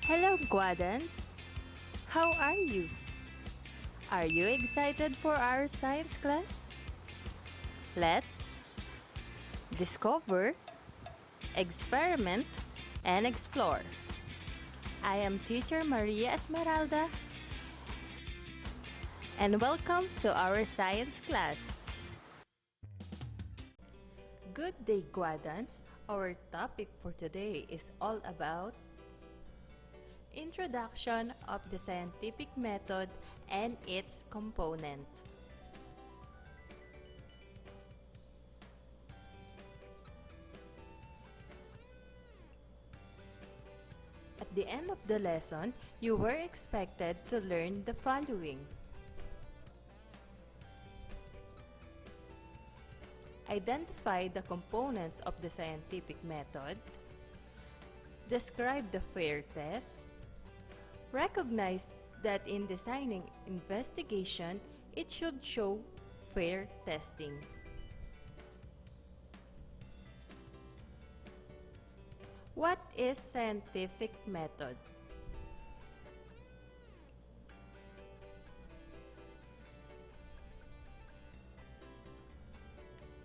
Hello, Guadans! How are you? Are you excited for our science class? Let's discover, experiment, and explore. I am teacher Maria Esmeralda, and welcome to our science class. Good day, Guadans! Our topic for today is all about introduction of the scientific method and its components. At the end of the lesson, you were expected to learn the following. Identify the components of the scientific method. Describe the FAIR test. Recognize that in designing investigation, it should show FAIR testing. What is scientific method?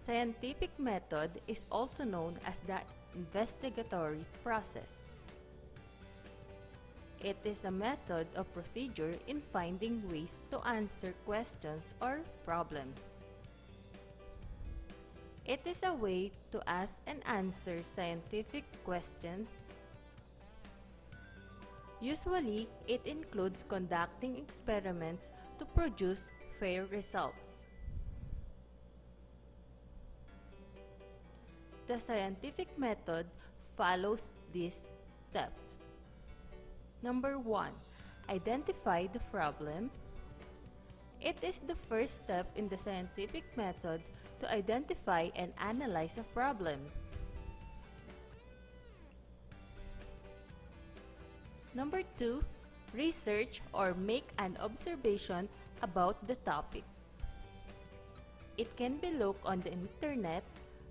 Scientific method is also known as the investigatory process. It is a method of procedure in finding ways to answer questions or problems. It is a way to ask and answer scientific questions. Usually, it includes conducting experiments to produce fair results. The scientific method follows these steps. Number 1. Identify the problem. It is the first step in the scientific method to identify and analyze a problem. Number 2. Research or make an observation about the topic. It can be looked on the internet,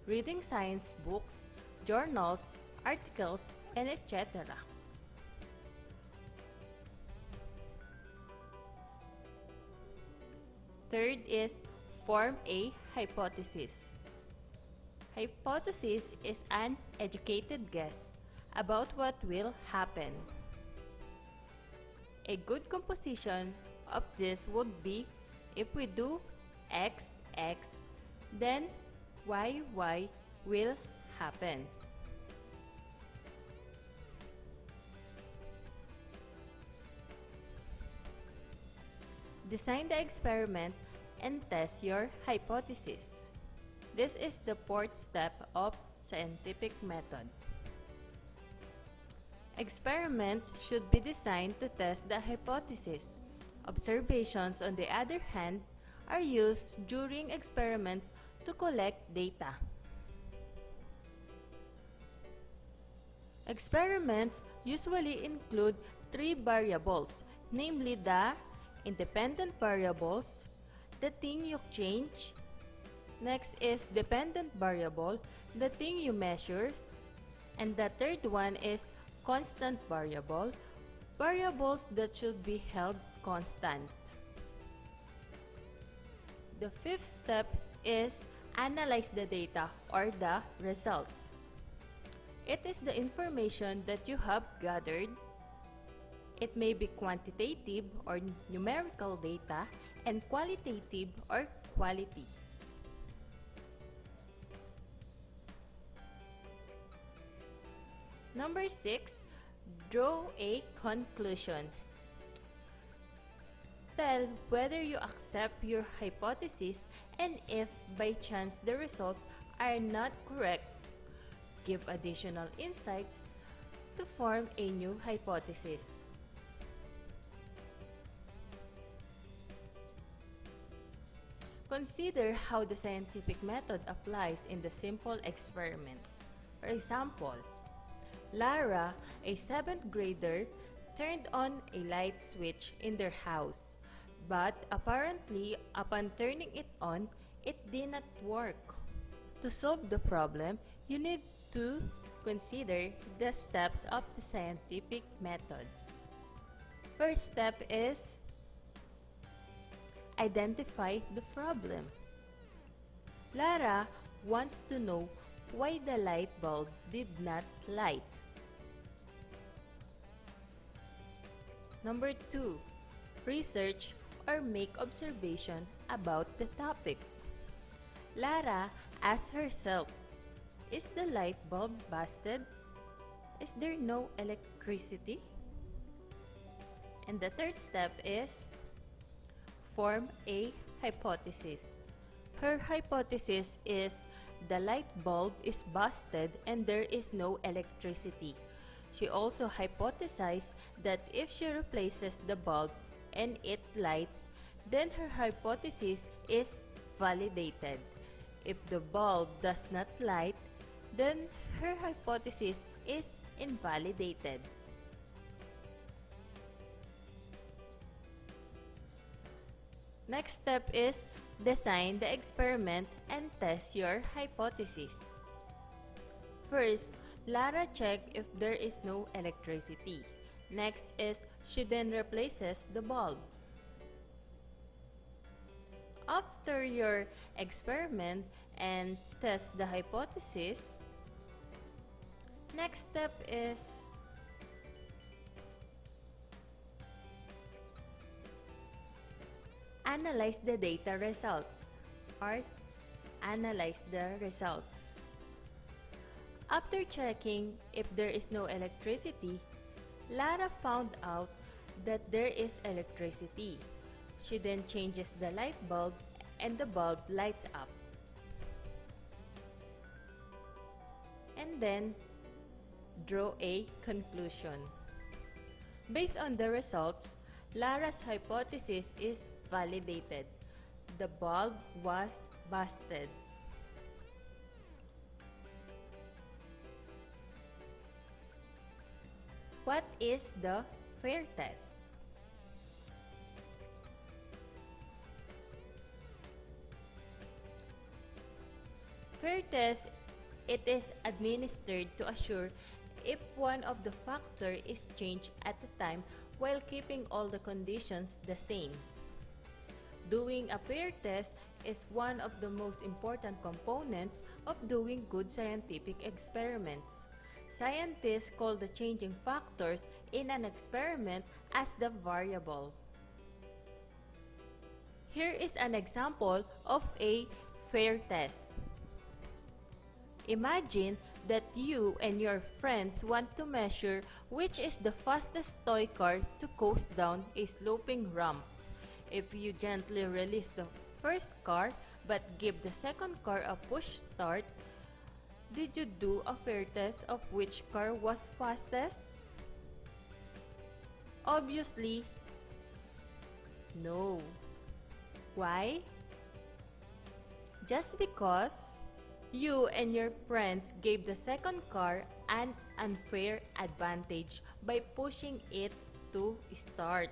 reading science books, journals, articles, and etc. Third is form a hypothesis. Hypothesis is an educated guess about what will happen. A good composition of this would be if we do X, X, then Y, Y will happen. Design the experiment and test your hypothesis. This is the fourth step of scientific method. Experiment should be designed to test the hypothesis. Observations, on the other hand, are used during experiments to collect data. Experiments usually include three variables, namely the independent variables, the thing you change. Next is dependent variable, the thing you measure. And the third one is constant variable, variables that should be held constant. The fifth step is analyze the data or the results. It is the information that you have gathered. It may be quantitative or numerical data and qualitative or quality. Number 6, draw a conclusion. Tell whether you accept your hypothesis and if by chance the results are not correct, give additional insights to form a new hypothesis. Consider how the scientific method applies in the simple experiment. For example, Lara, a 7th grader, turned on a light switch in their house. But apparently, upon turning it on, it did not work. To solve the problem, you need to consider the steps of the scientific method. First step is identify the problem. Lara wants to know why the light bulb did not light. Number 2. Research or make observation about the topic. Lara asks herself, is the light bulb busted? Is there no electricity? And the third step is form a hypothesis. Her hypothesis is the light bulb is busted and there is no electricity. She also hypothesized that if she replaces the bulb and it lights, then her hypothesis is validated. If the bulb does not light, then her hypothesis is invalidated. Next step is design the experiment and test your hypothesis. First, Lara checked if there is no electricity. Next is she then replaces the bulb. After your experiment and test the hypothesis, next step is analyze the data results or analyze the results. After checking if there is no electricity, Lara found out that there is electricity. She then changes the light bulb and the bulb lights up. And then, draw a conclusion. Based on the results, Lara's hypothesis is validated. The bulb was busted. What is the FAIR test? FAIR test, it is administered to assure if one of the factor is changed at the time while keeping all the conditions the same. Doing a FAIR test is one of the most important components of doing good scientific experiments. Scientists call the changing factors in an experiment as the variable. Here is an example of a FAIR test. Imagine that you and your friends want to measure which is the fastest toy car to coast down a sloping ramp. If you gently release the first car but give the second car a push start, did you do a FAIR test of which car was fastest? Obviously, no. Why? Just because you and your friends gave the second car an unfair advantage by pushing it to start.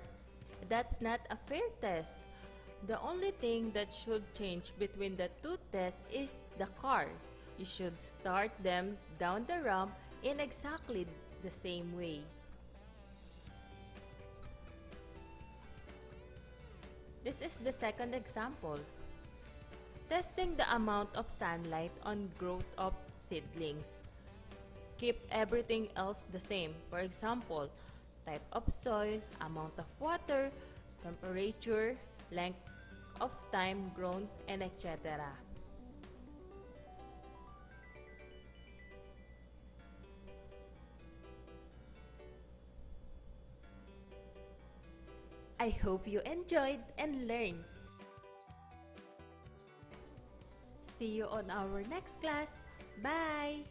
That's not a FAIR test. The only thing that should change between the two tests is the car. You should start them down the ramp in exactly the same way. This is the second example. Testing the amount of sunlight on growth of seedlings. Keep everything else the same. For example, type of soil, amount of water, temperature, length of time grown, and etc. I hope you enjoyed and learned. See you on our next class. Bye!